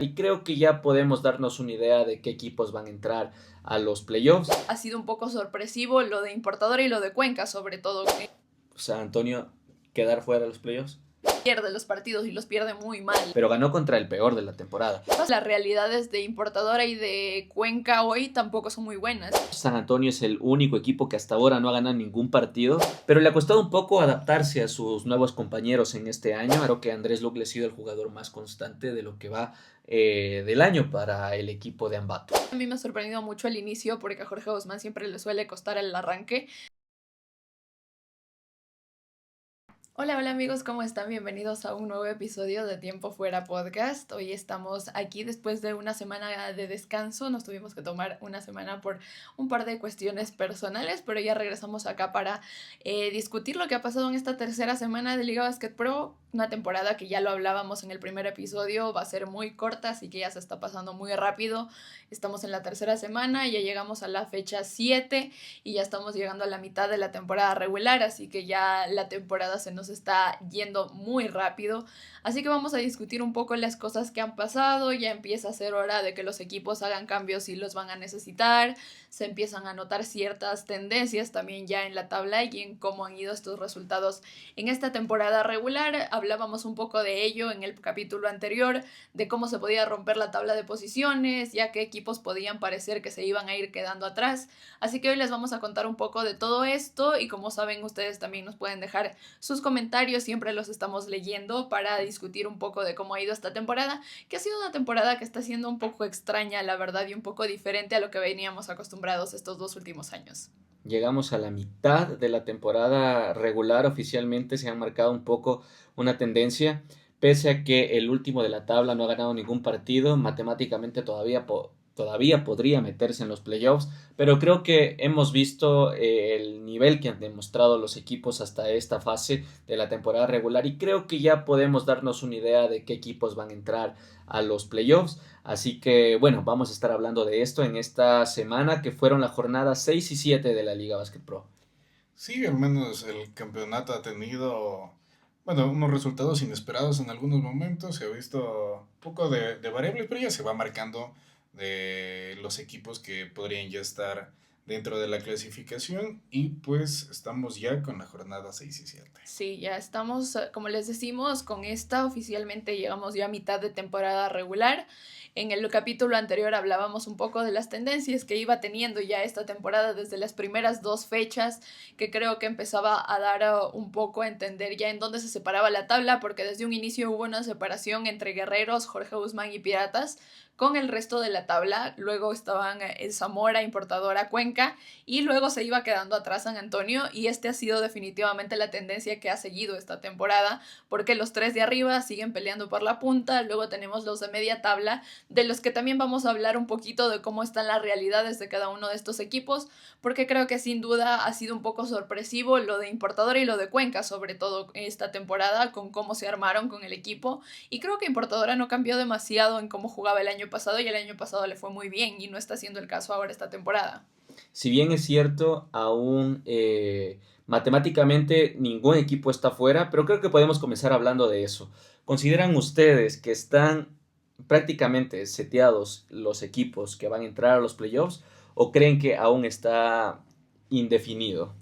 Y creo que ya podemos darnos una idea de qué equipos van a entrar a los playoffs. Ha sido un poco sorpresivo lo de Importadora y lo de Cuenca, sobre todo. San Antonio quedar fuera de los playoffs. Pierde los partidos y los pierde muy mal. Pero ganó contra el peor de la temporada. Las realidades de Importadora y de Cuenca hoy tampoco son muy buenas. San Antonio es el único equipo que hasta ahora no ha ganado ningún partido, pero le ha costado un poco adaptarse a sus nuevos compañeros en este año. Creo que Andrés Luque ha sido el jugador más constante de lo que va del año para el equipo de Ambato. A mí me ha sorprendido mucho al inicio porque a Jorge Guzmán siempre le suele costar el arranque. Hola amigos, ¿cómo están? Bienvenidos a un nuevo episodio de Tiempo Fuera Podcast. Hoy estamos aquí después de una semana de descanso. Nos tuvimos que tomar una semana por un par de cuestiones personales, pero ya regresamos acá para discutir lo que ha pasado en esta tercera semana de Liga Basket Pro. Una temporada que ya lo hablábamos en el primer episodio, va a ser muy corta, así que ya se está pasando muy rápido. Estamos en la tercera semana, ya llegamos a la fecha 7 y ya estamos llegando a la mitad de la temporada regular, así que ya la temporada se nos está yendo muy rápido. Así que vamos a discutir un poco las cosas que han pasado. Ya empieza a ser hora de que los equipos hagan cambios si los van a necesitar. Se empiezan a notar ciertas tendencias también ya en la tabla y en cómo han ido estos resultados en esta temporada regular. Hablábamos un poco de ello en el capítulo anterior, de cómo se podía romper la tabla de posiciones, ya que equipos podían parecer que se iban a ir quedando atrás. Así que hoy les vamos a contar un poco de todo esto y como saben ustedes también nos pueden dejar sus comentarios, siempre los estamos leyendo para discutir un poco de cómo ha ido esta temporada, que ha sido una temporada que está siendo un poco extraña, la verdad, y un poco diferente a lo que veníamos acostumbrados estos 2 últimos años. Llegamos a la mitad de la temporada regular, oficialmente se ha marcado un poco una tendencia, pese a que el último de la tabla no ha ganado ningún partido, matemáticamente todavía podría meterse en los playoffs, pero creo que hemos visto el nivel que han demostrado los equipos hasta esta fase de la temporada regular y creo que ya podemos darnos una idea de qué equipos van a entrar a los playoffs. Así que bueno, vamos a estar hablando de esto en esta semana que fueron las jornadas 6 y 7 de la Liga Basket Pro. Sí, al menos el campeonato ha tenido, bueno, unos resultados inesperados en algunos momentos. Se ha visto un poco de variables, pero ya se va marcando de los equipos que podrían ya estar dentro de la clasificación. Y pues estamos ya con la jornada 6 y 7. Sí, ya estamos, como les decimos, con esta oficialmente llegamos ya a mitad de temporada regular. En el capítulo anterior hablábamos un poco de las tendencias que iba teniendo ya esta temporada desde las primeras 2 fechas, que creo que empezaba a dar un poco a entender ya en dónde se separaba la tabla, porque desde un inicio hubo una separación entre Guerreros, Jorge Guzmán y Piratas, con el resto de la tabla. Luego estaban el Zamora, Importadora, Cuenca, y luego se iba quedando atrás San Antonio, y este ha sido definitivamente la tendencia que ha seguido esta temporada, porque los 3 de arriba siguen peleando por la punta. Luego tenemos los de media tabla, de los que también vamos a hablar un poquito de cómo están las realidades de cada uno de estos equipos, porque creo que sin duda ha sido un poco sorpresivo lo de Importadora y lo de Cuenca, sobre todo esta temporada, con cómo se armaron con el equipo, y creo que Importadora no cambió demasiado en cómo jugaba el año pasado, y el año pasado le fue muy bien, y no está siendo el caso ahora esta temporada. Si bien es cierto, aún matemáticamente ningún equipo está fuera, pero creo que podemos comenzar hablando de eso. ¿Consideran ustedes que están prácticamente seteados los equipos que van a entrar a los playoffs o creen que aún está indefinido?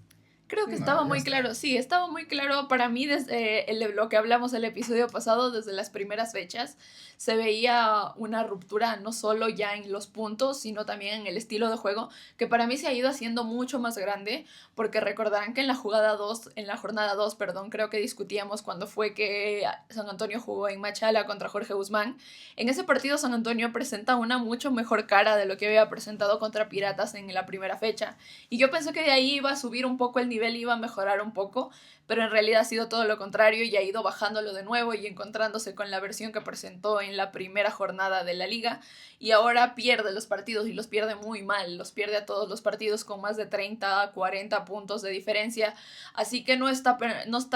Creo que No, estaba ya muy está. claro, sí, estaba muy claro para mí desde lo que hablamos el episodio pasado, desde las primeras fechas, se veía una ruptura no solo ya en los puntos, sino también en el estilo de juego, que para mí se ha ido haciendo mucho más grande, porque recordarán que en la jornada 2, perdón, creo que discutíamos cuando fue que San Antonio jugó en Machala contra Jorge Guzmán. En ese partido San Antonio presenta una mucho mejor cara de lo que había presentado contra Piratas en la primera fecha. Y yo pensé que de ahí iba a subir un poco el nivel, iba a mejorar un poco, pero en realidad ha sido todo lo contrario y ha ido bajándolo de nuevo y encontrándose con la versión que presentó en la primera jornada de la liga, y ahora pierde los partidos y los pierde muy mal, los pierde a todos los partidos con más de 30 a 40 puntos de diferencia, así que no está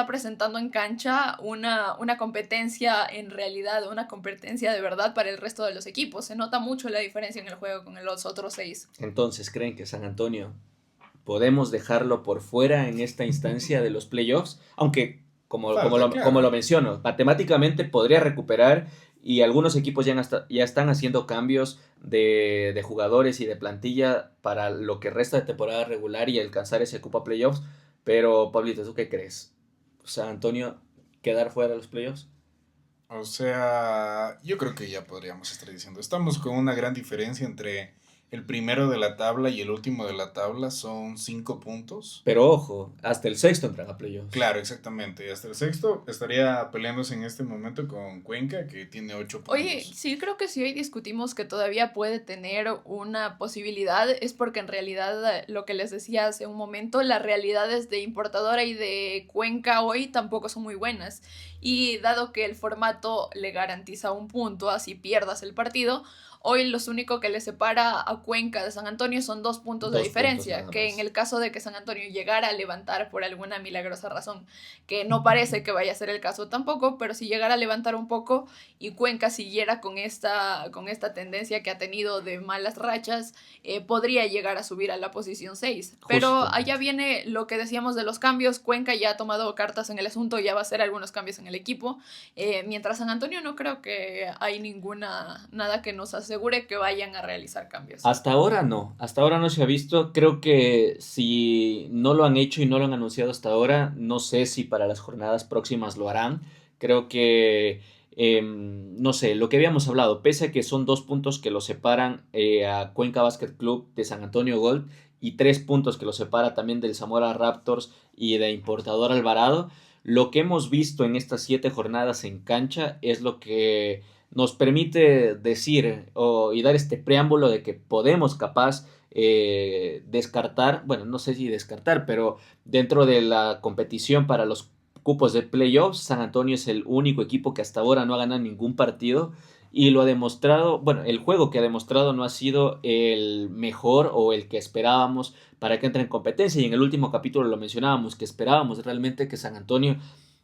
presentando en cancha una competencia en realidad, una competencia de verdad para el resto de los equipos. Se nota mucho la diferencia en el juego con los otros 6. Entonces, ¿creen que San Antonio podemos dejarlo por fuera en esta instancia de los playoffs? Aunque, como Falta, lo claro. menciono, matemáticamente podría recuperar y algunos equipos ya están haciendo cambios de jugadores y de plantilla para lo que resta de temporada regular y alcanzar ese cupo a playoffs. Pero, Pablito, ¿tú qué crees? San Antonio quedar fuera de los playoffs. O sea, yo creo que ya podríamos estar diciendo, estamos con una gran diferencia entre el primero de la tabla y el último de la tabla, son 5 puntos. Pero ojo, hasta el sexto entran a playoffs. Claro, exactamente. Hasta el sexto estaría peleándose en este momento con Cuenca, que tiene 8 Oye, puntos. sí creo que si hoy discutimos que todavía puede tener una posibilidad, es porque en realidad lo que les decía hace un momento, las realidades de Importadora y de Cuenca hoy tampoco son muy buenas. Y dado que el formato le garantiza un punto, así pierdas el partido, hoy lo único que le separa a Cuenca de San Antonio son 2 puntos de 2 puntos diferencia, nada que en más. el caso de que San Antonio llegara a levantar por alguna milagrosa razón, que no parece que vaya a ser el caso tampoco, pero si llegara a levantar un poco y Cuenca siguiera con esta tendencia que ha tenido de malas rachas, podría llegar a subir a la posición 6. Pero allá Justamente. viene lo que decíamos de los cambios. Cuenca ya ha tomado cartas en el asunto, ya va a hacer algunos cambios en el equipo. Mientras San Antonio no creo que hay nada que nos asegure que vayan a realizar cambios. Hasta ahora no se ha visto. Creo que si no lo han hecho y no lo han anunciado hasta ahora, no sé si para las jornadas próximas lo harán. Creo que, no sé, lo que habíamos hablado, pese a que son 2 puntos que lo separan a Cuenca Basket Club de San Antonio Gold y 3 puntos que lo separa también del Zamora Raptors y de Importador Alvarado, lo que hemos visto en estas 7 jornadas en cancha es lo que nos permite decir y dar este preámbulo de que podemos capaz descartar, bueno, no sé si descartar, pero dentro de la competición para los cupos de playoffs, San Antonio es el único equipo que hasta ahora no ha ganado ningún partido y lo ha demostrado, bueno, el juego que ha demostrado no ha sido el mejor o el que esperábamos para que entre en competencia y en el último capítulo lo mencionábamos, que esperábamos realmente que San Antonio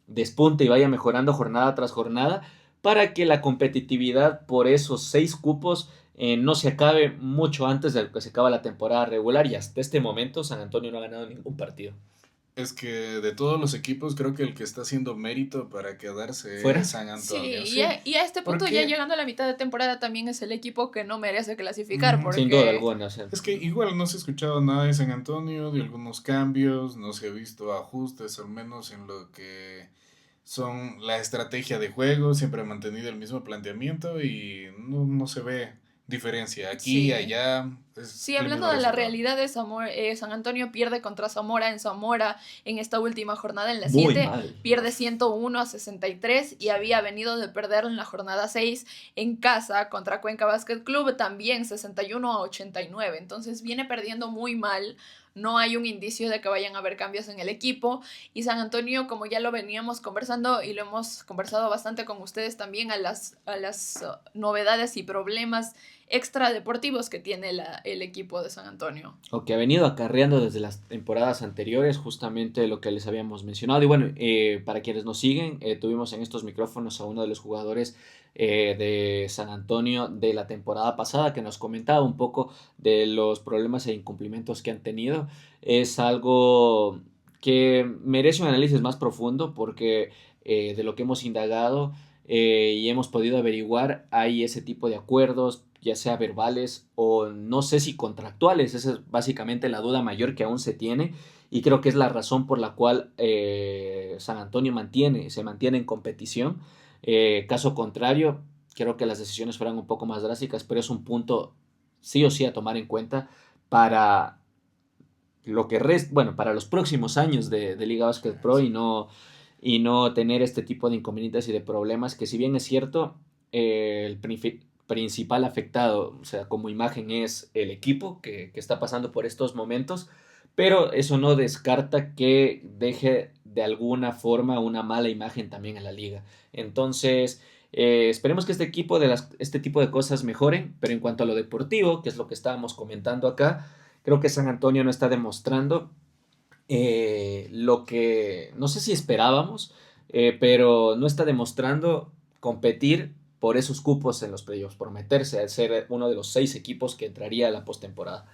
despunte y vaya mejorando jornada tras jornada para que la competitividad por esos 6 cupos no se acabe mucho antes de que se acaba la temporada regular y hasta este momento San Antonio no ha ganado ningún partido. Es que de todos los equipos, creo que el que está haciendo mérito para quedarse es ¿Fuera? San Sí, Antonio. y Sí, y a este punto ya porque llegando a la mitad de temporada también es el equipo que no merece clasificar ujú, Sin duda porque alguna. O sea, es que igual no se ha escuchado nada de San Antonio, de algunos cambios, no se ha visto ajustes, al menos en lo que son la estrategia de juego, siempre ha mantenido el mismo planteamiento y no se ve diferencia. Aquí y sí. allá es Sí, el hablando mismo de la resultado. realidad de San Antonio pierde contra Zamora en Zamora en esta última jornada en la muy 7 mal. pierde 101-63 y había venido de perder en la jornada 6 en casa contra Cuenca Basket Club también 61-89. Entonces viene perdiendo muy mal, no hay un indicio de que vayan a haber cambios en el equipo y San Antonio, como ya lo veníamos conversando y lo hemos conversado bastante con ustedes también, a las novedades y problemas extradeportivos que tiene el equipo de San Antonio. O que ha venido acarreando desde las temporadas anteriores, justamente lo que les habíamos mencionado. Y bueno, para quienes nos siguen, tuvimos en estos micrófonos a uno de los jugadores de San Antonio de la temporada pasada que nos comentaba un poco de los problemas e incumplimientos que han tenido. Es algo que merece un análisis más profundo porque de lo que hemos indagado y hemos podido averiguar, hay ese tipo de acuerdos, ya sea verbales o no sé si contractuales. Esa es básicamente la duda mayor que aún se tiene y creo que es la razón por la cual San Antonio se mantiene en competición. Caso contrario, creo que las decisiones fueran un poco más drásticas, pero es un punto sí o sí a tomar en cuenta para lo que bueno, para los próximos años de Liga Basket Pro Sí. y no tener este tipo de inconvenientes y de problemas que si bien es cierto, el principal afectado, o sea, como imagen es el equipo que está pasando por estos momentos, pero eso no descarta que deje de alguna forma una mala imagen también en la liga. Entonces, esperemos que este equipo este tipo de cosas mejoren, pero en cuanto a lo deportivo, que es lo que estábamos comentando acá, creo que San Antonio no está demostrando lo que no sé si esperábamos, pero no está demostrando competir por esos cupos en los playoffs, por meterse a ser uno de los 6 equipos que entraría a la postemporada.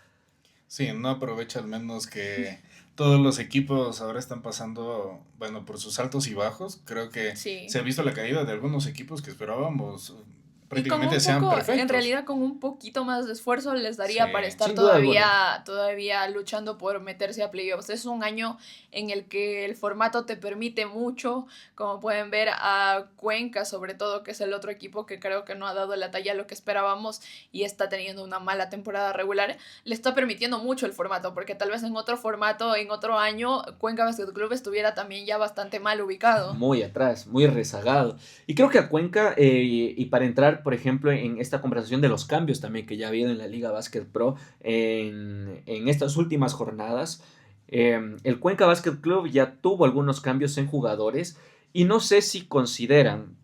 Sí, no aprovecha al menos que todos los equipos ahora están pasando, bueno, por sus altos y bajos. Creo que Sí. se ha visto la caída de algunos equipos que esperábamos Y con prácticamente un sean poco, en perfectos. realidad con un poquito más de esfuerzo les Sí, daría para estar Sin duda alguna. todavía luchando por meterse a playoffs. Es un año en el que el formato te permite mucho, como pueden ver a Cuenca sobre todo, que es el otro equipo que creo que no ha dado la talla a lo que esperábamos y está teniendo una mala temporada regular, le está permitiendo mucho el formato, porque tal vez en otro formato, en otro año, Cuenca Basket Club estuviera también ya bastante mal ubicado. Muy atrás, muy rezagado. Y creo que a Cuenca, y para entrar, por ejemplo, en esta conversación de los cambios también que ya ha habido en la Liga Basket Pro en estas últimas jornadas, el Cuenca Basket Club ya tuvo algunos cambios en jugadores y no sé si consideran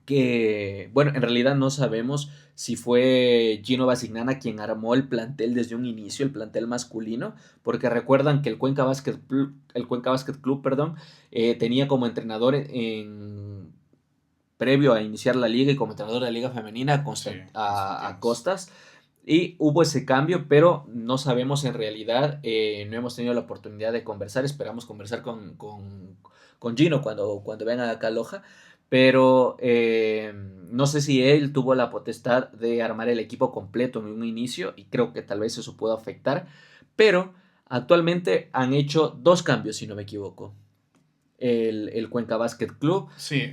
que, bueno, en realidad no sabemos si fue Gino Basignana quien armó el plantel desde un inicio, el plantel masculino, porque recuerdan que el Cuenca Basket Club, perdón, tenía como entrenador previo a iniciar la liga y como entrenador de la liga femenina sí, A Constantinos. Costas. Y hubo ese cambio, pero no sabemos en realidad, no hemos tenido la oportunidad de conversar, esperamos conversar con Gino cuando venga acá a Loja, pero no sé si él tuvo la potestad de armar el equipo completo en un inicio y creo que tal vez eso pueda afectar, pero actualmente han hecho dos cambios, si no me equivoco. El Cuenca Basket Club, Sí,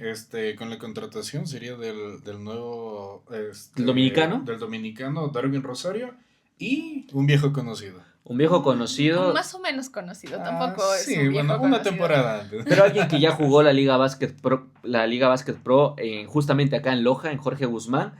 con la contratación sería del nuevo, el dominicano, del dominicano Darwin Rosario y un viejo conocido. un viejo Un conocido, más o menos conocido, Ah, tampoco es sí, un bueno, viejo una conocido. temporada antes. pero alguien que ya jugó la Liga Basket Pro justamente acá en Loja, en Jorge Guzmán.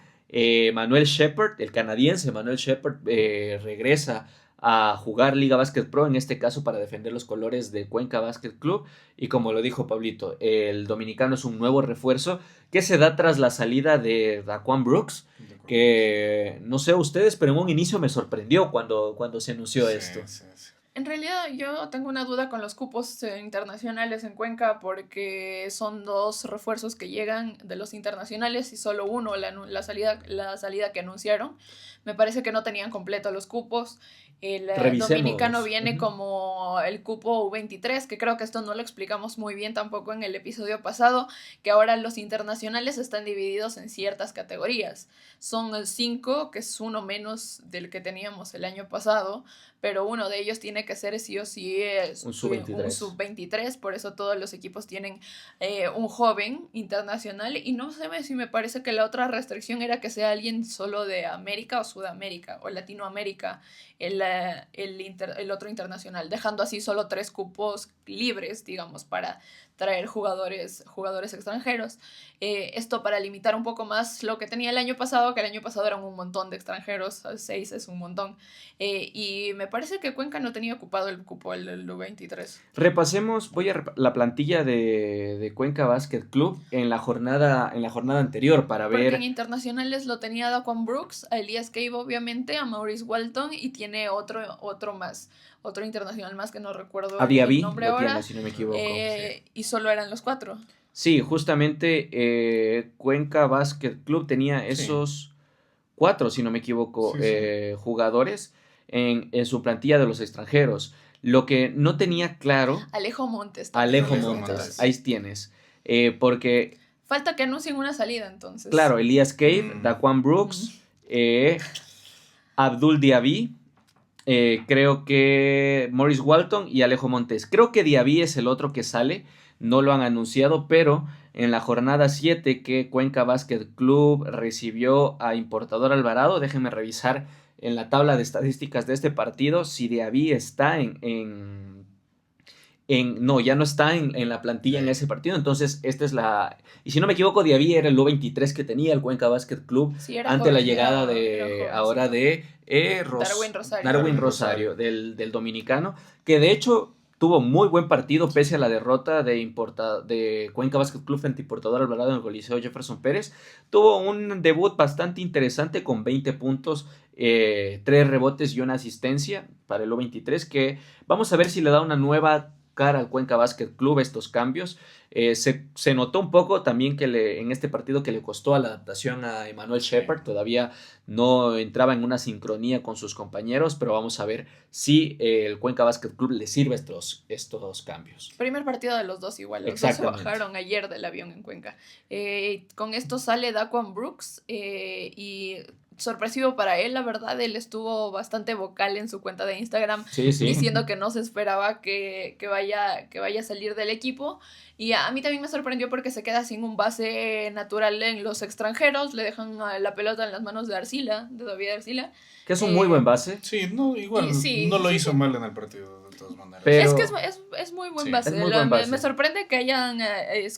Manuel Shepard, el canadiense Manuel Shepard, regresa a jugar Liga Basket Pro, en este caso para defender los colores de Cuenca Basket Club. Y como lo dijo Pablito, el dominicano es un nuevo refuerzo que se da tras la salida de Daquan Brooks, De acuerdo. que no sé ustedes, pero en un inicio me sorprendió cuando se anunció Sí, esto. sí, sí. En realidad yo tengo una duda con los cupos internacionales en Cuenca porque son dos refuerzos que llegan de los internacionales y solo uno, la salida que anunciaron. Me parece que no tenían completo los cupos. El dominicano Revisemos. viene Ujú. como el cupo U23, que creo que esto no lo explicamos muy bien tampoco en el episodio pasado, que ahora los internacionales están divididos en ciertas categorías. Son cinco, que es uno menos del que teníamos el año pasado, pero uno de ellos tiene que ser sí o sí Un sub un 23. sub-23, por eso todos los equipos tienen un joven internacional y no sé si me parece que la otra restricción era que sea alguien solo de América o Sudamérica o Latinoamérica, el otro internacional, dejando así solo tres cupos libres, digamos, para traer jugadores extranjeros. Esto para limitar un poco más lo que tenía el año pasado, que el año pasado eran un montón de extranjeros, 6 es un montón. Y me parece que Cuenca no tenía ocupado el cupo el U23. Repasemos, la plantilla de Cuenca Basket Club en la jornada anterior para Porque en ver internacionales lo tenía Daquan Brooks, a Elias Cave obviamente, a Maurice Walton y tiene otro más, otro internacional más que no recuerdo a el Diaby, nombre lo tiene, ahora, si no me equivoco. Sí. y solo eran los cuatro. Sí, justamente Cuenca Basket Club tenía Sí, esos cuatro, si no me equivoco, sí, sí. jugadores en su plantilla de los extranjeros. Lo que no tenía claro, Alejo Montes también Alejo en Alejo Montes, Montes. ahí extranjeros. tienes. Porque, Falta que anuncien una salida entonces. claro, Elias Cave, Mm, Daquan Mm. Brooks, Abdul Diaby. Creo que Morris Walton y Alejo Montes. Creo que Diaby es el otro que sale. No lo han anunciado, pero en la jornada 7 que Cuenca Basket Club recibió a Importador Alvarado, déjenme revisar en la tabla de estadísticas de este partido si Diaby está no, ya no está en la plantilla en ese partido. Entonces, esta es la. Y si no me equivoco, Diaby era el U23 que tenía el Cuenca Basket Club Sí, era ante la joven, llegada era un de ahora jovencito. de Darwin Rosario. Darwin Darwin Rosario, Rosario. del dominicano, que de hecho tuvo muy buen partido pese a la derrota de Cuenca Basket Club frente a Importador Alvarado en el Coliseo Jefferson Pérez. Tuvo un debut bastante interesante con 20 puntos, 3 rebotes y una asistencia para el U23, que vamos a ver si le da una nueva cara al Cuenca Basket Club estos cambios. Se notó un poco también que en este partido que le costó a la adaptación a Emmanuel Sí. Shepard, todavía no entraba en una sincronía con sus compañeros, pero vamos a ver si el Cuenca Basket Club le sirve estos cambios. Primer partido de los dos igual, los dos se Exactamente. bajaron ayer del avión en Cuenca. Con esto sale Daquan Brooks y sorpresivo para él, la verdad, él estuvo bastante vocal en su cuenta de Instagram Sí, sí. diciendo que no se esperaba que vaya a salir del equipo. Y a mí también me sorprendió porque se queda sin un base natural en los extranjeros, le dejan la pelota en las manos de Arcila, de David Arcila. Que es un muy buen base. Sí, no, igual Sí, no lo sí, hizo sí. mal en el partido, de todas maneras. Pero- Es que es muy buen Sí, base. es muy buen base. Me sorprende que hayan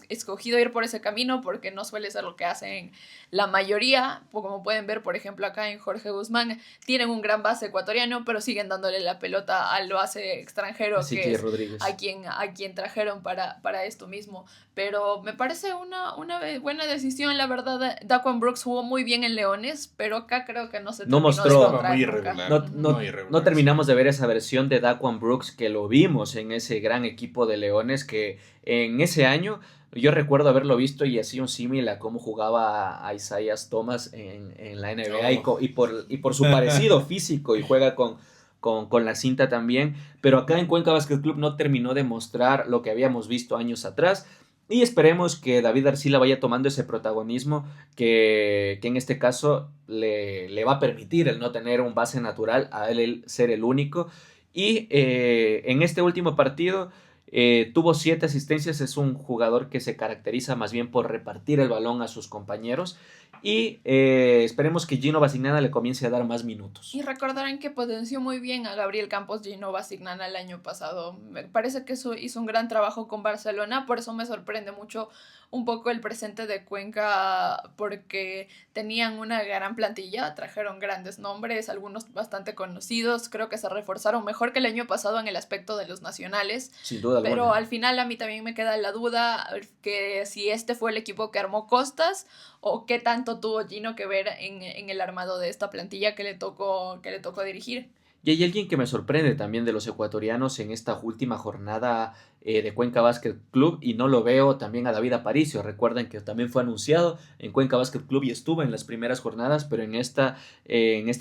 escogido ir por ese camino porque no suele ser lo que hacen la mayoría. Como pueden ver, por ejemplo, acá en Jorge Guzmán, tienen un gran base ecuatoriano, pero siguen dándole la pelota al base extranjero, Así que que es Rodríguez. a quien trajeron para esto mismo. Pero me parece una buena decisión, la verdad. Daquan Brooks jugó muy bien en Leones, pero acá creo que no se No terminó mostró- de Estaba encontrar muy nunca. irregular. Ujú. No terminamos de ver esa versión de Daquan Brooks que lo vimos en ese gran equipo de Leones que en ese año yo recuerdo haberlo visto y hacía un símil a cómo jugaba a Isaiah Thomas en la NBA Oh. y por su parecido físico y juega con la cinta también, pero acá en Cuenca Basket Club no terminó de mostrar lo que habíamos visto años atrás. Y esperemos que David Arcila vaya tomando ese protagonismo que en este caso le va a permitir el no tener un base natural, a él ser el único. Y en este último partido tuvo 7 asistencias, es un jugador que se caracteriza más bien por repartir el balón a sus compañeros. Y esperemos que Gino Basignana le comience a dar más minutos. Y recordarán que potenció muy bien a Gabriel Campos Gino Basignana el año pasado. Me parece que eso hizo un gran trabajo con Barcelona, por eso me sorprende mucho un poco el presente de Cuenca, porque tenían una gran plantilla, trajeron grandes nombres, algunos bastante conocidos, creo que se reforzaron mejor que el año pasado en el aspecto de los nacionales. Sin duda alguna. Pero al final a mí también me queda la duda que si este fue el equipo que armó Costas o qué tanto tuvo Gino que ver en el armado de esta plantilla que le tocó dirigir. Y hay alguien que me sorprende también de los ecuatorianos en esta última jornada de Cuenca Basket Club y no lo veo también a David Aparicio. Recuerden que también fue anunciado en Cuenca Basket Club y estuvo en las primeras jornadas, pero en esta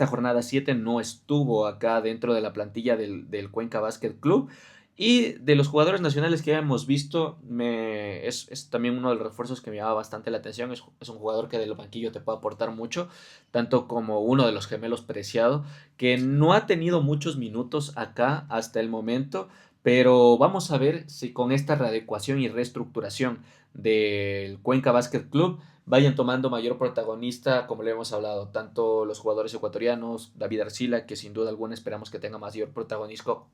jornada 7 no estuvo acá dentro de la plantilla del Cuenca Basket Club. Y de los jugadores nacionales que ya hemos visto, es también uno de los refuerzos que me llama bastante la atención. Es un jugador que del banquillo te puede aportar mucho, tanto como uno de los gemelos Preciado, que no ha tenido muchos minutos acá hasta el momento, pero vamos a ver si con esta readecuación y reestructuración del Cuenca Basket Club vayan tomando mayor protagonista, como le hemos hablado, tanto los jugadores ecuatorianos, David Arcila, que sin duda alguna esperamos que tenga mayor protagonismo,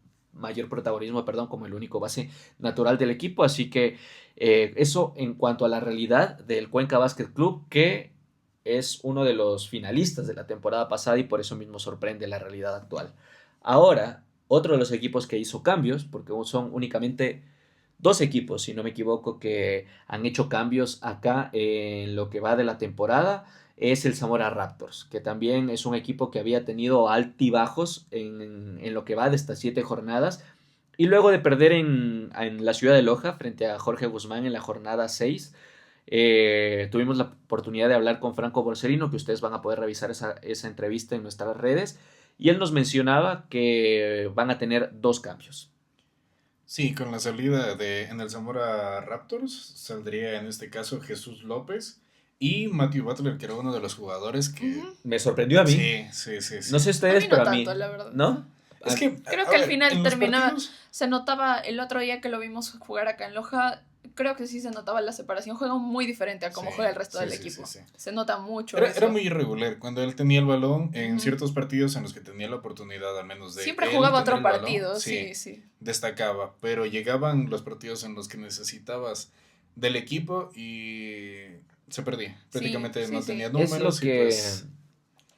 como el único base natural del equipo. Así que eso en cuanto a la realidad del Cuenca Basket Club, que es uno de los finalistas de la temporada pasada y por eso mismo sorprende la realidad actual. Ahora, otro de los equipos que hizo cambios, porque son únicamente 2 equipos, si no me equivoco, que han hecho cambios acá en lo que va de la temporada, es el Zamora Raptors, que también es un equipo que había tenido altibajos en lo que va de estas 7 jornadas. Y luego de perder en la ciudad de Loja frente a Jorge Guzmán en la jornada 6, tuvimos la oportunidad de hablar con Franco Borsellino, que ustedes van a poder revisar esa entrevista en nuestras redes. Y él nos mencionaba que van a tener 2 cambios. Sí, con la salida en el Zamora Raptors saldría en este caso Jesús López y Matthew Butler, que era uno de los jugadores que... Me sorprendió a mí. Sí. No sé ustedes, A mí no pero a tanto, mí. la verdad. ¿No? Es que, Creo a que al ver, final en los terminaba, partidos- se notaba el otro día que lo vimos jugar acá en Loja, creo que sí se notaba la separación, juega muy diferente a cómo Sí, juega el resto del sí, equipo. sí. Se nota mucho Era eso. muy irregular cuando él tenía el balón en Ujú. ciertos partidos en los que tenía la oportunidad al menos de Siempre él jugaba tener otro el balón, partido, sí. destacaba, pero llegaban los partidos en los que necesitabas del equipo y se perdía. Prácticamente sí, no sí. tenía Es números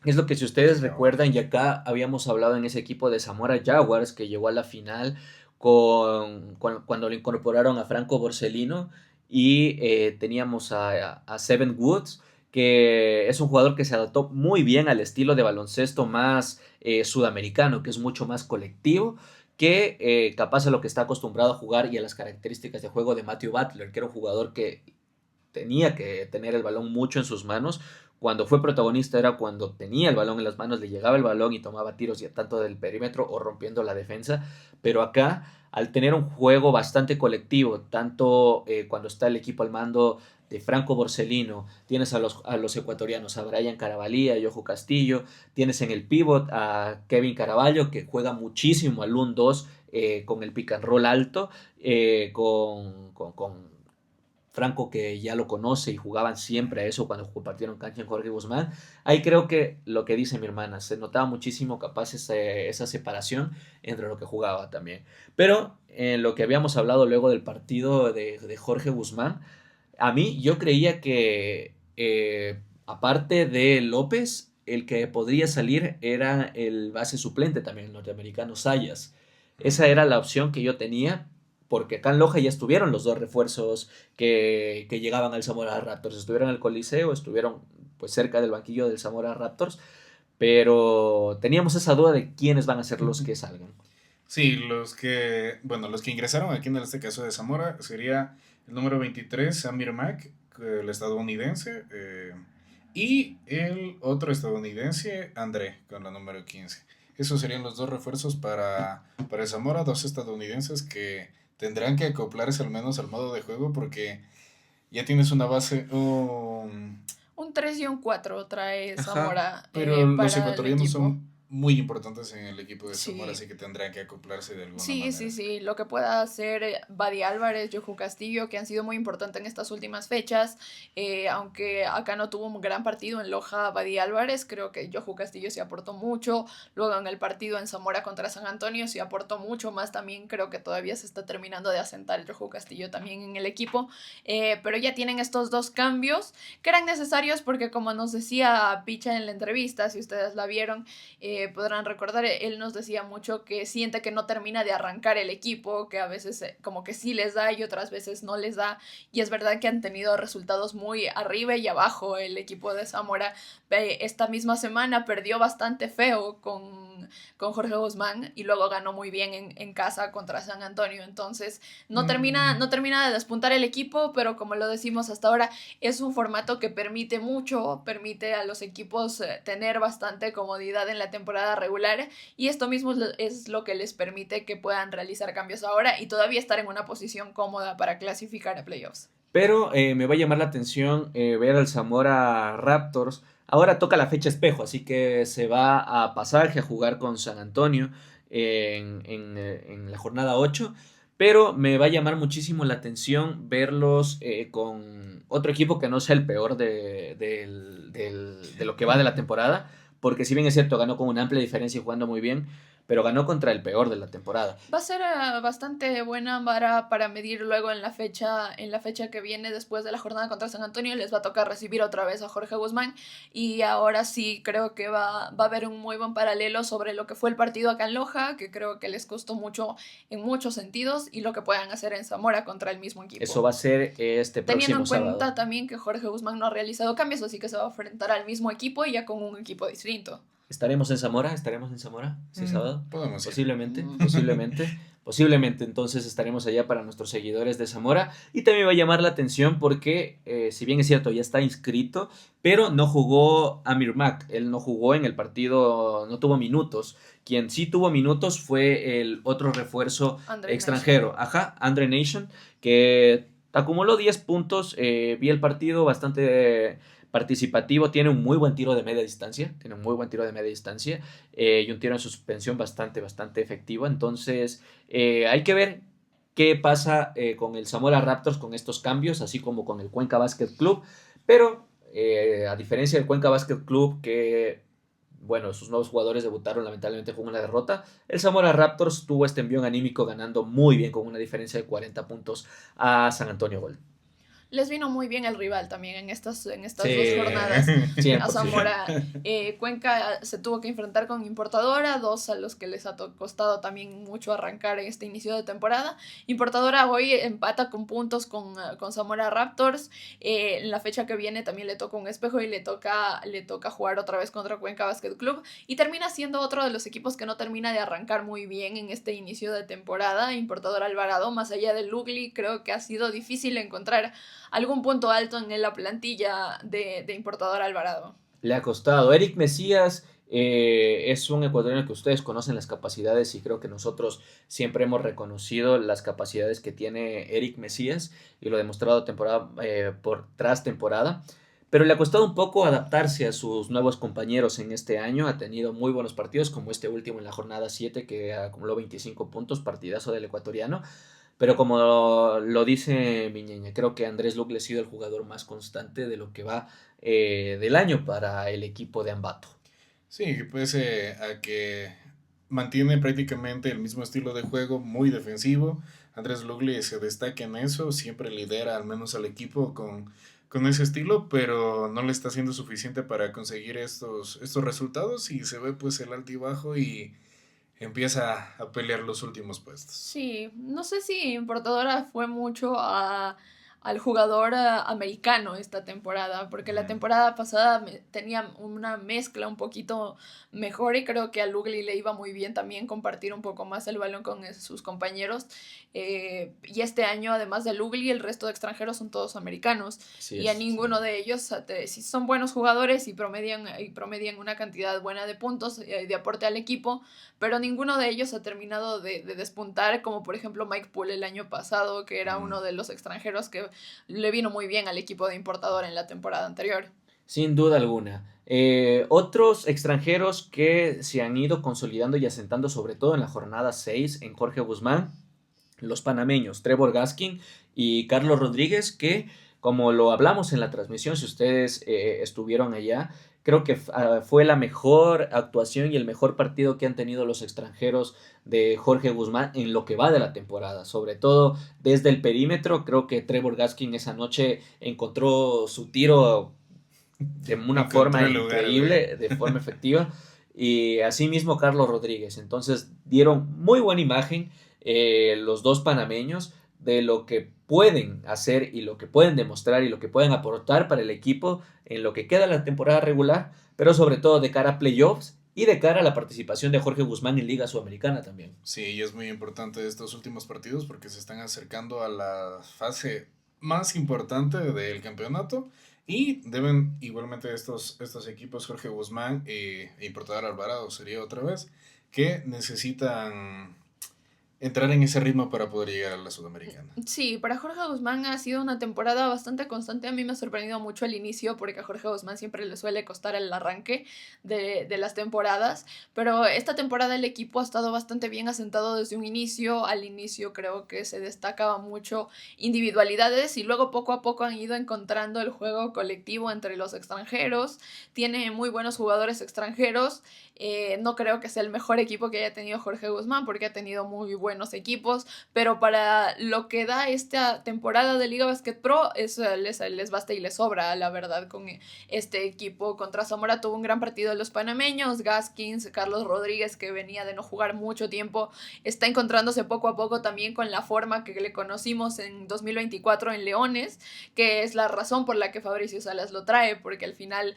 es lo que si ustedes Claro. recuerdan, y acá habíamos hablado en ese equipo de Zamora Jaguars que llegó a la final cuando lo incorporaron a Franco Borsellino y teníamos a Seven Woods, que es un jugador que se adaptó muy bien al estilo de baloncesto más sudamericano, que es mucho más colectivo, que capaz a lo que está acostumbrado a jugar y a las características de juego de Matthew Butler, que era un jugador que tenía que tener el balón mucho en sus manos. Cuando fue protagonista era cuando tenía el balón en las manos, le llegaba el balón y tomaba tiros ya tanto del perímetro o rompiendo la defensa. Pero acá, al tener un juego bastante colectivo, tanto cuando está el equipo al mando de Franco Borsellino, tienes a los ecuatorianos, a Brian Carabalí, a Yojo Castillo, tienes en el pivot a Kevin Caraballo, que juega muchísimo al 1-2 con el pick and roll alto, con Franco, que ya lo conoce y jugaban siempre a eso cuando compartieron cancha en Jorge Guzmán. Ahí creo que lo que dice mi hermana, se notaba muchísimo capaz esa separación entre lo que jugaba también. Pero en lo que habíamos hablado luego del partido de Jorge Guzmán, a mí yo creía que aparte de López, el que podría salir era el base suplente también, el norteamericano Sayas. Esa era la opción que yo tenía, porque acá en Loja ya estuvieron los dos refuerzos que llegaban al Zamora Raptors. Estuvieron en el Coliseo, estuvieron pues cerca del banquillo del Zamora Raptors, pero teníamos esa duda de quiénes van a ser los que salgan. Sí, los que ingresaron aquí en este caso de Zamora sería el número 23, Samir Mack, el estadounidense, y el otro estadounidense, André, con la número 15. Esos serían los dos refuerzos para el Zamora, dos estadounidenses que tendrán que acoplarse al menos al modo de juego porque ya tienes una base. Un 3 y un 4 trae Ajá, Zamora pero los para el ecuatorianos equipo. son muy importantes en el equipo de Zamora, Sí. así que tendrán que acoplarse de alguna Sí, sí, manera. sí, lo que pueda hacer Badi Álvarez, Yoju Castillo, que han sido muy importantes en estas últimas fechas, aunque acá no tuvo un gran partido en Loja Badi Álvarez, creo que Yoju Castillo se aportó mucho, luego en el partido en Zamora contra San Antonio se aportó mucho más también, creo que todavía se está terminando de asentar Yoju Castillo también en el equipo, pero ya tienen estos dos cambios que eran necesarios porque como nos decía Picha en la entrevista, si ustedes la vieron, podrán recordar, él nos decía mucho que siente que no termina de arrancar el equipo, que a veces como que sí les da y otras veces no les da, y es verdad que han tenido resultados muy arriba y abajo el equipo de Zamora. Esta misma semana perdió bastante feo con Jorge Guzmán y luego ganó muy bien en casa contra San Antonio, entonces Mm, no termina de despuntar el equipo, pero como lo decimos hasta ahora, es un formato que permite mucho, permite a los equipos tener bastante comodidad en la temporada regular y esto mismo es lo que les permite que puedan realizar cambios ahora y todavía estar en una posición cómoda para clasificar a playoffs. Pero me va a llamar la atención ver al Zamora Raptors. Ahora toca la fecha espejo, así que se va a Pasaje a jugar con San Antonio en la jornada 8. Pero me va a llamar muchísimo la atención verlos con otro equipo que no sea el peor de lo que va de la temporada. Porque si bien es cierto, ganó con una amplia diferencia y jugando muy bien, pero ganó contra el peor de la temporada. Va a ser bastante buena para medir luego en la fecha que viene después de la jornada contra San Antonio. Les va a tocar recibir otra vez a Jorge Guzmán y ahora sí creo que va a haber un muy buen paralelo sobre lo que fue el partido acá en Loja, que creo que les costó mucho en muchos sentidos, y lo que puedan hacer en Zamora contra el mismo Eso equipo. va a ser este Teniendo próximo en sábado. cuenta también que Jorge Guzmán no ha realizado cambios, así que se va a enfrentar al mismo equipo y ya con un equipo distinto. Estaremos en Zamora ese sábado, podemos ir. posiblemente, posiblemente, posiblemente entonces estaremos allá para nuestros seguidores de Zamora y también va a llamar la atención porque si bien es cierto ya está inscrito, pero no jugó Amir Mack, él no jugó en el partido, no tuvo minutos, quien sí tuvo minutos fue el otro refuerzo Andre Nation. extranjero, ajá, Andre Nation, que acumuló 10 puntos, vi el partido bastante participativo, tiene un muy buen tiro de media distancia, tiene un muy buen tiro de media distancia y un tiro en suspensión bastante efectivo. Entonces, hay que ver qué pasa con el Zamora Raptors con estos cambios, así como con el Cuenca Basket Club. Pero, a diferencia del Cuenca Basket Club, que, bueno, sus nuevos jugadores debutaron lamentablemente con una derrota, el Zamora Raptors tuvo este envío anímico ganando muy bien con una diferencia de 40 puntos a San Antonio Gold. Les vino muy bien el rival también en estas dos Sí, jornadas. A 100%. Zamora, Cuenca se tuvo que enfrentar con Importadora, dos a los que les ha costado también mucho arrancar en este inicio de temporada. Importadora hoy empata con puntos con Zamora Raptors. En la fecha que viene también le toca un espejo y le toca jugar otra vez contra Cuenca Basket Club. Y termina siendo otro de los equipos que no termina de arrancar muy bien en este inicio de temporada. Importadora Alvarado, más allá del Lugli, creo que ha sido difícil encontrar algún punto alto en la plantilla de Importadora Alvarado. Le ha costado. Eric Mesías es un ecuatoriano que ustedes conocen las capacidades y creo que nosotros siempre hemos reconocido las capacidades que tiene Eric Mesías y lo ha demostrado temporada tras temporada. Pero le ha costado un poco adaptarse a sus nuevos compañeros en este año. Ha tenido muy buenos partidos, como este último en la jornada 7, que acumuló 25 puntos, partidazo del ecuatoriano. Pero como lo dice Miñeña, creo que Andrés Luque ha sido el jugador más constante de lo que va del año para el equipo de Ambato. Sí, pese a que mantiene prácticamente el mismo estilo de juego, muy defensivo. Andrés Lugli se destaca en eso, siempre lidera al menos al equipo con ese estilo, pero no le está siendo suficiente para conseguir estos resultados y se ve pues el altibajo y empieza a pelear los últimos puestos. Sí, no sé si Importadora fue mucho al jugador americano esta temporada, porque la Mm. temporada pasada tenía una mezcla un poquito mejor y creo que a Lugli le iba muy bien también compartir un poco más el balón con sus compañeros. Y este año, además de Lugli, el resto de extranjeros son todos americanos Así y a es. ninguno de ellos, si son buenos jugadores y promedian una cantidad buena de puntos de aporte al equipo, pero ninguno de ellos ha terminado de despuntar, como por ejemplo Mike Poole el año pasado, que era Mm. uno de los extranjeros que le vino muy bien al equipo de Importador en la temporada anterior. Sin duda alguna. Otros extranjeros que se han ido consolidando y asentando, sobre todo en la jornada 6 en Jorge Guzmán, los panameños Trevor Gaskin y Carlos Rodríguez, que como lo hablamos en la transmisión, si ustedes estuvieron allá, creo que fue la mejor actuación y el mejor partido que han tenido los extranjeros de Jorge Guzmán en lo que va de la temporada, sobre todo desde el perímetro. Creo que Trevor Gaskin esa noche encontró su tiro de una Encontró forma el lugar de... increíble, de forma efectiva. Y asimismo Carlos Rodríguez. Entonces dieron muy buena imagen los dos panameños de lo que pueden hacer y lo que pueden demostrar y lo que pueden aportar para el equipo en lo que queda la temporada regular, pero sobre todo de cara a playoffs y de cara a la participación de Jorge Guzmán en Liga Sudamericana también. Sí, y es muy importante estos últimos partidos porque se están acercando a la fase más importante del campeonato y deben igualmente estos equipos, Jorge Guzmán e Importador Alvarado sería otra vez, que necesitan entrar en ese ritmo para poder llegar a la Sudamericana. Sí, para Jorge Guzmán ha sido una temporada bastante constante. A mí me ha sorprendido mucho el inicio porque a Jorge Guzmán siempre le suele costar el arranque de las temporadas, pero esta temporada el equipo ha estado bastante bien asentado desde un inicio. Al inicio creo que se destacaba mucho individualidades y luego poco a poco han ido encontrando el juego colectivo entre los extranjeros. Tiene muy buenos jugadores extranjeros. No creo que sea el mejor equipo que haya tenido Jorge Guzmán porque ha tenido muy buenos equipos, pero para lo que da esta temporada de Liga Basket Pro les basta y les sobra, la verdad, con este equipo. Contra Zamora tuvo un gran partido de los panameños, Gaskins, Carlos Rodríguez, que venía de no jugar mucho tiempo, está encontrándose poco a poco también con la forma que le conocimos en 2024 en Leones, que es la razón por la que Fabricio Salas lo trae, porque al final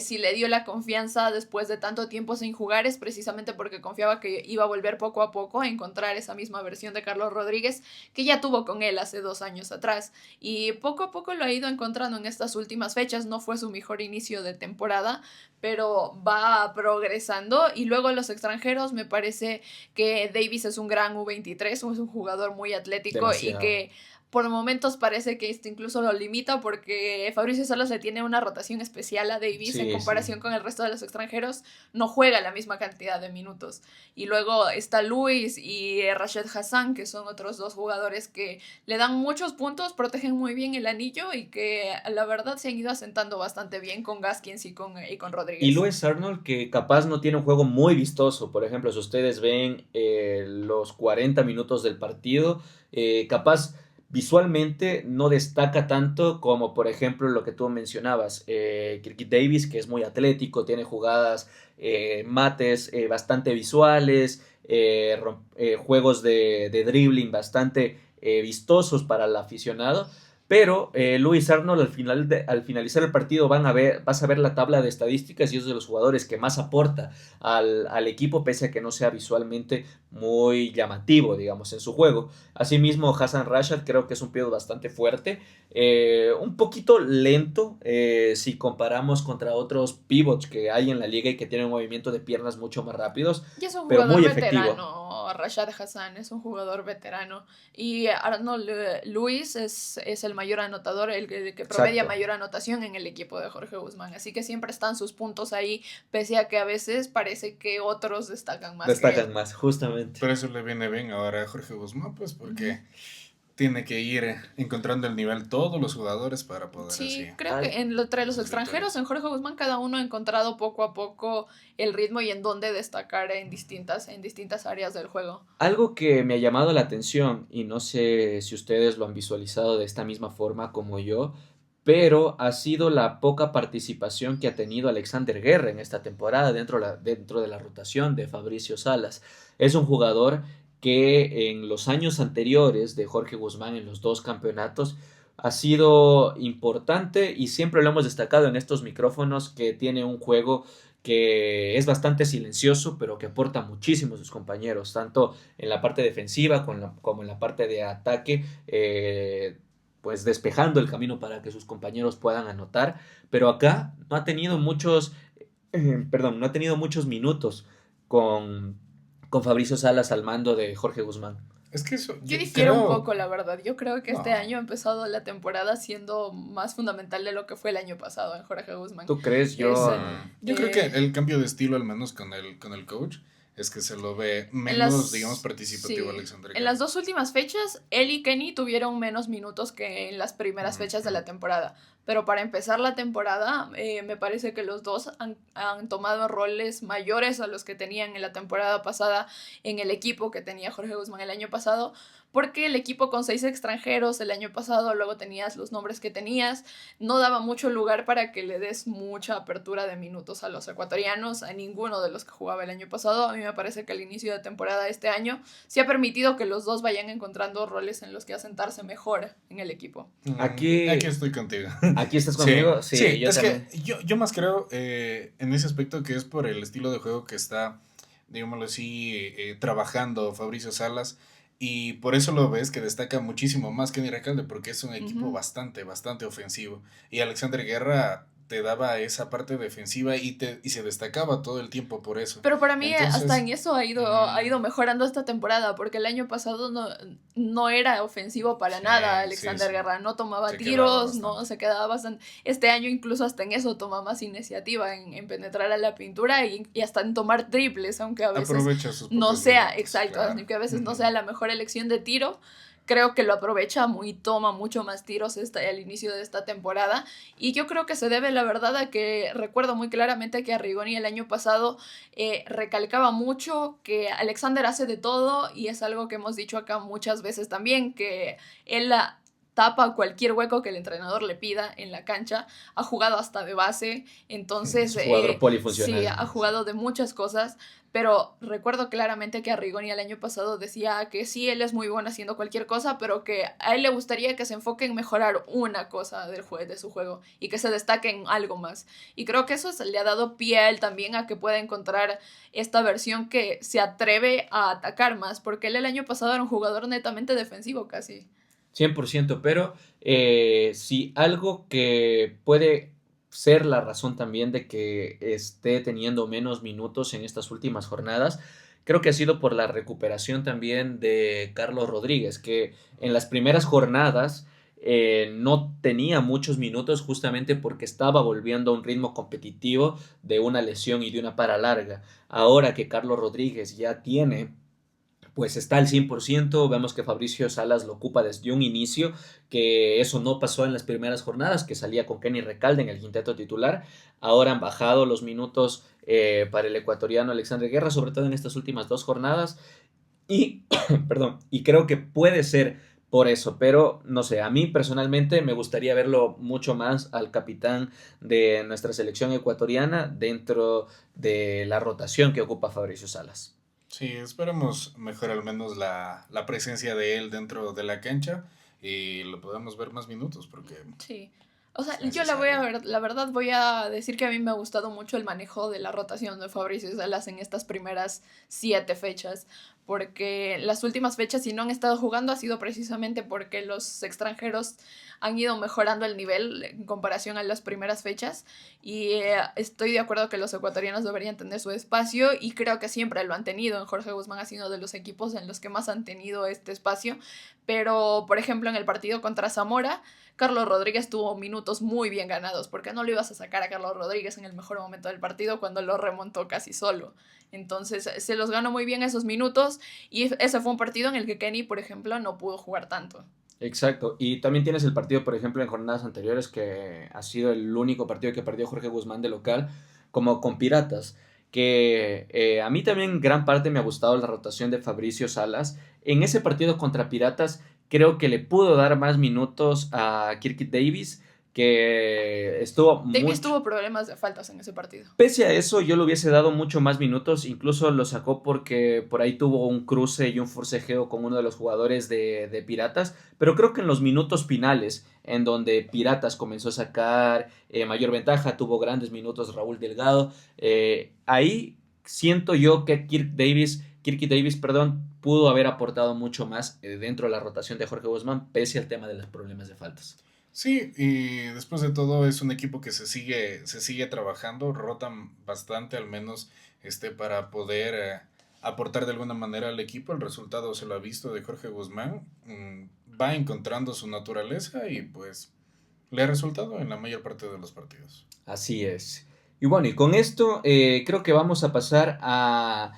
si le dio la confianza después de tanto tiempo sin jugar es precisamente porque confiaba que iba a volver poco a poco a encontrar esa misma versión de Carlos Rodríguez que ya tuvo con él hace 2 años atrás, y poco a poco lo ha ido encontrando en estas últimas fechas. No fue su mejor inicio de temporada, pero va progresando. Y luego los extranjeros, me parece que Davis es un gran U23, es un jugador muy atlético y Demasiado. que por momentos parece que esto incluso lo limita porque Fabricio Salas le tiene una rotación especial a Davis en Sí, sí. comparación con el resto de los extranjeros, no juega la misma cantidad de minutos. Y luego está Luis y Rashid Hassan, que son otros dos jugadores que le dan muchos puntos, protegen muy bien el anillo y que la verdad se han ido asentando bastante bien con Gaskins y con Y Rodríguez. Lewis Arnold, que capaz no tiene un juego muy vistoso. Por ejemplo, si ustedes ven los 40 minutos del partido, capaz visualmente no destaca tanto como por ejemplo lo que tú mencionabas, Kirk Davis, que es muy atlético, tiene jugadas, mates bastante visuales, juegos de dribbling bastante vistosos para el aficionado. Pero Luis Arnold al finalizar el partido vas a ver la tabla de estadísticas y es de los jugadores que más aporta al equipo, pese a que no sea visualmente muy llamativo, digamos, en su juego. Asimismo, Hassan Rashad creo que es un pivot bastante fuerte, un poquito lento si comparamos contra otros pivots que hay en la liga y que tienen un movimiento de piernas mucho más rápidos, Y es un pero jugador muy efectivo. veterano, Rashad Hassan es un jugador veterano. Y Arnold Luis es el mayor anotador, el que promedia Exacto. mayor anotación en el equipo de Jorge Guzmán. Así que siempre están sus puntos ahí, pese a que a veces parece que otros destacan más que él. Destacan más, justamente. Pero eso le viene bien ahora a Jorge Guzmán, pues Ujú. porque tiene que ir encontrando el nivel todos los jugadores para poder así Sí, creo Al- que entre los hacer extranjeros, victorias. en Jorge Guzmán, cada uno ha encontrado poco a poco el ritmo y en dónde destacar en distintas áreas del juego. Algo que me ha llamado la atención, y no sé si ustedes lo han visualizado de esta misma forma como yo, pero ha sido la poca participación que ha tenido Alexander Guerra en esta temporada dentro de la rotación de Fabricio Salas. Es un jugador que en los años anteriores de Jorge Guzmán en los dos campeonatos ha sido importante y siempre lo hemos destacado en estos micrófonos que tiene un juego que es bastante silencioso, pero que aporta muchísimo a sus compañeros, tanto en la parte defensiva como en la parte de ataque, pues despejando el camino para que sus compañeros puedan anotar. Pero acá no ha tenido perdón, no ha tenido muchos minutos con, con Fabricio Salas al mando de Jorge Guzmán. Es que eso, Yo yo difiero un creo, poco, la verdad. Yo creo que este no, año ha empezado la temporada siendo más fundamental de lo que fue el año pasado en Jorge Guzmán. ¿Tú crees? Es, yo creo que eh, el cambio de estilo, al menos con el coach, es que se lo ve En menos, digamos, las, participativo a sí, Alexander en las Guerra. dos últimas fechas, él y Kenny tuvieron menos minutos que en las primeras fechas de Ujú. la temporada. Pero para empezar la temporada, me parece que los dos han tomado roles mayores a los que tenían en la temporada pasada en el equipo que tenía Jorge Guzmán el año pasado. Porque el equipo con 6 extranjeros el año pasado, luego tenías los nombres que tenías, no daba mucho lugar para que le des mucha apertura de minutos a los ecuatorianos, a ninguno de los que jugaba el año pasado. A mí me parece que al inicio de temporada este año sí ha permitido que los dos vayan encontrando roles en los que asentarse mejor en el equipo. Aquí Aquí, estoy contigo. aquí estás Sí, conmigo. Sí, sí, yo es que también. yo más creo en ese aspecto que es por el estilo de juego que está, digámoslo así, trabajando Fabricio Salas. Y por eso lo ves que destaca muchísimo más Kenny Recalde, porque es un equipo Ujú. bastante ofensivo. Y Alexander Guerra te daba esa parte defensiva y se destacaba todo el tiempo por eso. Pero para mí hasta en Entonces, eso ha ido mejorando esta temporada, porque el año pasado no era ofensivo para sí, nada sí, Alexander sí. Guerra, no tomaba Se quedaba tiros, no bastante. se quedaba bastante. Este año incluso hasta en eso toma más iniciativa, en penetrar a la pintura y hasta en tomar triples, aunque a veces Aprovecha sus no pocos sea, minutos, exacto, claro. aunque a veces no Ujú. sea la mejor elección de tiro. Creo que lo aprovecha y toma mucho más tiros al inicio de esta temporada. Y yo creo que se debe, la verdad, a que recuerdo muy claramente que Arrigoni el año pasado recalcaba mucho que Alexander hace de todo y es algo que hemos dicho acá muchas veces también, que él tapa cualquier hueco que el entrenador le pida en la cancha, ha jugado hasta de base, entonces Es un jugador sí, polifuncional. ha jugado de muchas cosas, pero recuerdo claramente que Arrigoni el año pasado decía que sí, él es muy bueno haciendo cualquier cosa, pero que a él le gustaría que se enfoque en mejorar una cosa de su juego y que se destaque en algo más. Y creo que eso le ha dado pie a él también a que pueda encontrar esta versión que se atreve a atacar más, porque él el año pasado era un jugador netamente defensivo casi. 100%, pero si algo que puede ser la razón también de que esté teniendo menos minutos en estas últimas jornadas, creo que ha sido por la recuperación también de Carlos Rodríguez, que en las primeras jornadas no tenía muchos minutos justamente porque estaba volviendo a un ritmo competitivo de una lesión y de una para larga. Ahora que Carlos Rodríguez ya tiene pues está al 100%. Vemos que Fabricio Salas lo ocupa desde un inicio, que eso no pasó en las primeras jornadas, que salía con Kenny Recalde en el quinteto titular. Ahora han bajado los minutos para el ecuatoriano Alexandre Guerra, sobre todo en estas últimas dos jornadas. Y, perdón, y creo que puede ser por eso, pero no sé, a mí personalmente me gustaría verlo mucho más al capitán de nuestra selección ecuatoriana dentro de la rotación que ocupa Fabricio Salas. Sí, esperemos mejor al menos la presencia de él dentro de la cancha y lo podamos ver más minutos porque Sí. O sea, es yo la voy a necesario. ver, la verdad voy a decir que a mí me ha gustado mucho el manejo de la rotación de Fabricio Salas en estas primeras 7 fechas, porque las últimas fechas, si no han estado jugando, ha sido precisamente porque los extranjeros han ido mejorando el nivel en comparación a las primeras fechas, y estoy de acuerdo que los ecuatorianos deberían tener su espacio, y creo que siempre lo han tenido. En Jorge Guzmán ha sido de los equipos en los que más han tenido este espacio, pero por ejemplo en el partido contra Zamora, Carlos Rodríguez tuvo minutos muy bien ganados, porque no lo ibas a sacar a Carlos Rodríguez en el mejor momento del partido cuando lo remontó casi solo. Entonces se los ganó muy bien esos minutos, y ese fue un partido en el que Kenny, por ejemplo, no pudo jugar tanto. Exacto, y también tienes el partido, por ejemplo, en jornadas anteriores, que ha sido el único partido que perdió Jorge Guzmán de local, como con Piratas, que a mí también gran parte me ha gustado la rotación de Fabricio Salas. En ese partido contra Piratas, creo que le pudo dar más minutos a Kirk Davis, que estuvo Davis mucho. tuvo problemas de faltas en ese partido. Pese a eso, yo le hubiese dado mucho más minutos, incluso lo sacó porque por ahí tuvo un cruce y un forcejeo con uno de los jugadores de Piratas, pero creo que en los minutos finales, en donde Piratas comenzó a sacar mayor ventaja, tuvo grandes minutos Raúl Delgado, ahí siento yo que Kirky Davis, perdón, pudo haber aportado mucho más dentro de la rotación de Jorge Guzmán, pese al tema de los problemas de faltas. Sí, y después de todo es un equipo que se sigue trabajando, rotan bastante al menos para poder aportar de alguna manera al equipo. El resultado se lo ha visto de Jorge Guzmán, va encontrando su naturaleza y pues le ha resultado en la mayor parte de los partidos. Así es. Y bueno, y con esto creo que vamos a pasar a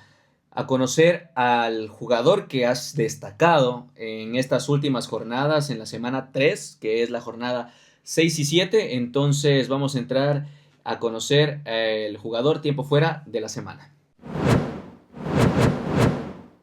conocer al jugador que has destacado en estas últimas jornadas, en la semana 3 que es la jornada 6 y 7. Entonces vamos a entrar a conocer el jugador tiempo fuera de la semana.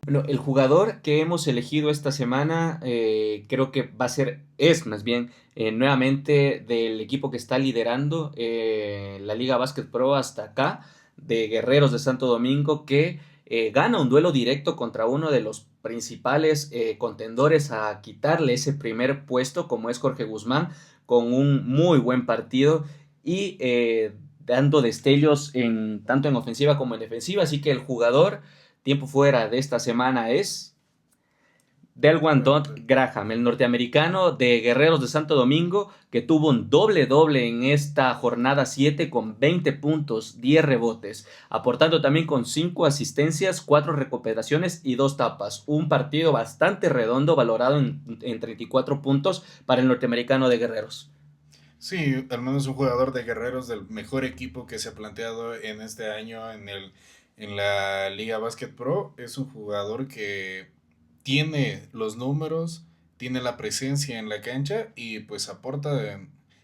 Bueno, el jugador que hemos elegido esta semana creo que va a ser, es más bien, nuevamente del equipo que está liderando la Liga Básquet Pro hasta acá, de Guerreros de Santo Domingo, que gana un duelo directo contra uno de los principales contendores a quitarle ese primer puesto, como es Jorge Guzmán, con un muy buen partido y dando destellos tanto en ofensiva como en defensiva. Así que el jugador tiempo fuera de esta semana es Delwan Dont Correcto. Graham, el norteamericano de Guerreros de Santo Domingo, que tuvo un doble-doble en esta jornada 7 con 20 puntos, 10 rebotes, aportando también con 5 asistencias, 4 recuperaciones y 2 tapas. Un partido bastante redondo, valorado en 34 puntos para el norteamericano de Guerreros. Sí, al menos un jugador de Guerreros del mejor equipo que se ha planteado en este año en la Liga Basket Pro. Es un jugador que tiene los números, tiene la presencia en la cancha y pues aporta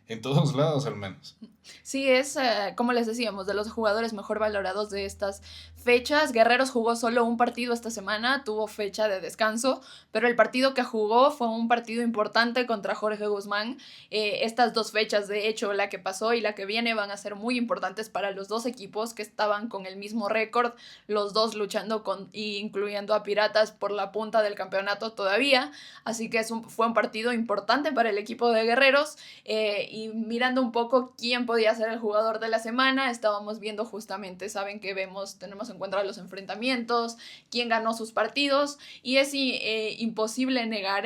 en todos lados al menos. Sí, es, como les decíamos, de los jugadores mejor valorados de estas fechas. Guerreros jugó solo un partido esta semana, tuvo fecha de descanso, pero el partido que jugó fue un partido importante contra Jorge Guzmán. Estas 2 fechas, de hecho, la que pasó y la que viene, van a ser muy importantes para los dos equipos que estaban con el mismo récord, los dos luchando incluyendo a Piratas por la punta del campeonato todavía. Así que fue un partido importante para el equipo de Guerreros. Y mirando un poco quién podía ser el jugador de la semana, estábamos viendo justamente, saben que tenemos en cuenta los enfrentamientos, quién ganó sus partidos, y es imposible negar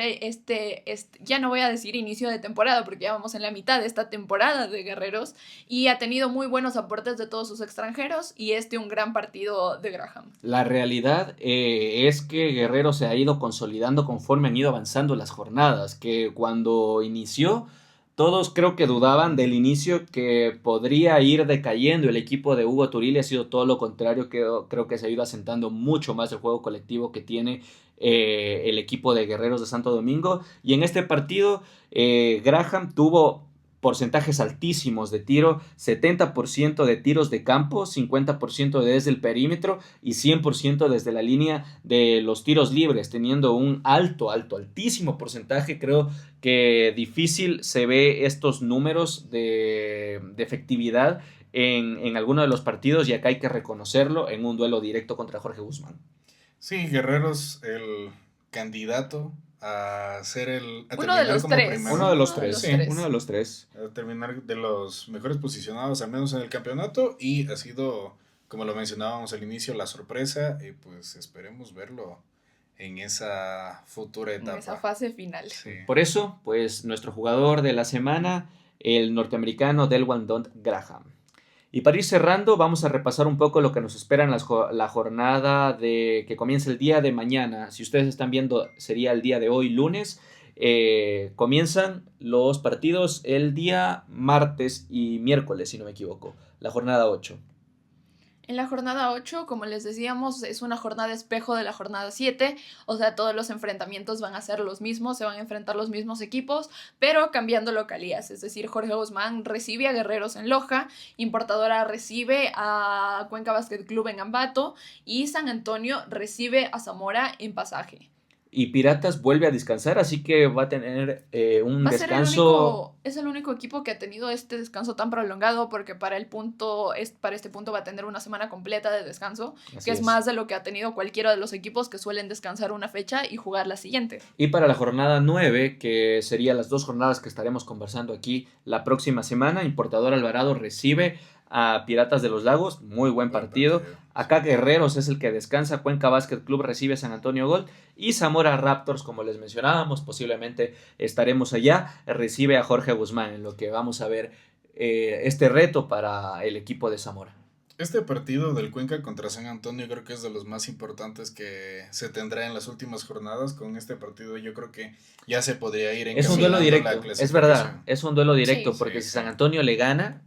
ya no voy a decir inicio de temporada, porque ya vamos en la mitad de esta temporada de Guerreros, y ha tenido muy buenos aportes de todos sus extranjeros, y un gran partido de Graham. La realidad es que Guerrero se ha ido consolidando conforme han ido avanzando las jornadas, que cuando inició todos creo que dudaban del inicio que podría ir decayendo el equipo de Hugo Turilli. Ha sido todo lo contrario, creo que se ha ido asentando mucho más el juego colectivo que tiene el equipo de Guerreros de Santo Domingo, y en este partido Graham tuvo porcentajes altísimos de tiro, 70% de tiros de campo, 50% desde el perímetro y 100% desde la línea de los tiros libres, teniendo un altísimo porcentaje. Creo que difícil se ve estos números de efectividad en alguno de los partidos, y acá hay que reconocerlo en un duelo directo contra Jorge Guzmán. Sí, Guerrero es el candidato a Uno de terminar los como tres. Uno de primero. los Uno de tres, los tres. uno de los tres. A terminar de los mejores posicionados, al menos en el campeonato, y ha sido, como lo mencionábamos al inicio, la sorpresa, y pues esperemos verlo en esa futura En esa etapa. fase final. Sí. Por eso, pues nuestro jugador de la semana, el norteamericano Delwan Dont Graham. Y para ir cerrando, vamos a repasar un poco lo que nos espera en la jornada que comienza el día de mañana. Si ustedes están viendo, sería el día de hoy, lunes. Comienzan los partidos el día martes y miércoles, si no me equivoco. La jornada 8. En la jornada 8, como les decíamos, es una jornada espejo de la jornada 7, o sea, todos los enfrentamientos van a ser los mismos, se van a enfrentar los mismos equipos, pero cambiando localías, es decir, Jorge Guzmán recibe a Guerreros en Loja, Importadora recibe a Cuenca Basket Club en Ambato y San Antonio recibe a Zamora en Pasaje. Y Piratas vuelve a descansar, así que va a tener un Va a ser descanso. es el único equipo que ha tenido este descanso tan prolongado porque para este punto va a tener una semana completa de descanso, Así que es es. más de lo que ha tenido cualquiera de los equipos que suelen descansar una fecha y jugar la siguiente. Y para la jornada 9, que serían las dos jornadas que estaremos conversando aquí la próxima semana, Importador Alvarado recibe a Piratas de los Lagos, muy buen partido. Acá Guerreros es el que descansa, Cuenca Basket Club recibe a San Antonio Gold y Zamora Raptors, como les mencionábamos, posiblemente estaremos allá, recibe a Jorge Guzmán, en lo que vamos a ver este reto para el equipo de Zamora. Este partido del Cuenca contra San Antonio creo que es de los más importantes que se tendrá en las últimas jornadas. Con este partido yo creo que ya se podría ir Es un duelo encaminando la directo, es verdad, clasificación. es un duelo directo, Sí. porque Sí, si sí. San Antonio le gana,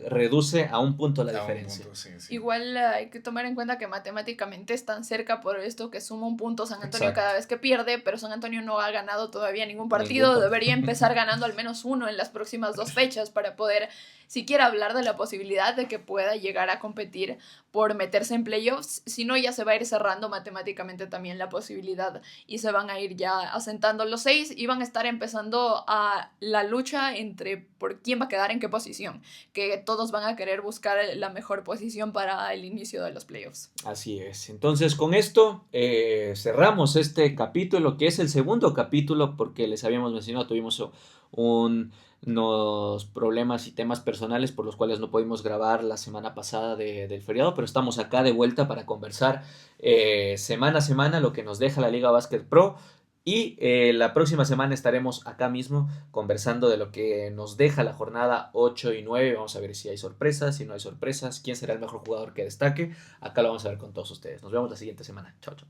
reduce a un punto la A un diferencia. punto, sí, sí. Igual hay que tomar en cuenta que matemáticamente están cerca por esto que suma un punto San Antonio Exacto. cada vez que pierde, pero San Antonio no ha ganado todavía ningún Ningún partido, partido. debería empezar ganando al menos uno en las próximas 2 fechas para poder siquiera hablar de la posibilidad de que pueda llegar a competir por meterse en playoffs, si no ya se va a ir cerrando matemáticamente también la posibilidad y se van a ir ya asentando los 6 y van a estar empezando a la lucha entre por quién va a quedar en qué posición, que todos van a querer buscar la mejor posición para el inicio de los playoffs. Así es. Entonces, con esto cerramos este capítulo, que es el segundo capítulo, porque les habíamos mencionado, tuvimos unos problemas y temas personales por los cuales no pudimos grabar la semana pasada del feriado, pero estamos acá de vuelta para conversar semana a semana lo que nos deja la Liga Básquet Pro. Y la próxima semana estaremos acá mismo conversando de lo que nos deja la jornada 8 y 9. Vamos a ver si hay sorpresas, si no hay sorpresas, quién será el mejor jugador que destaque. Acá lo vamos a ver con todos ustedes. Nos vemos la siguiente semana. Chao, chao.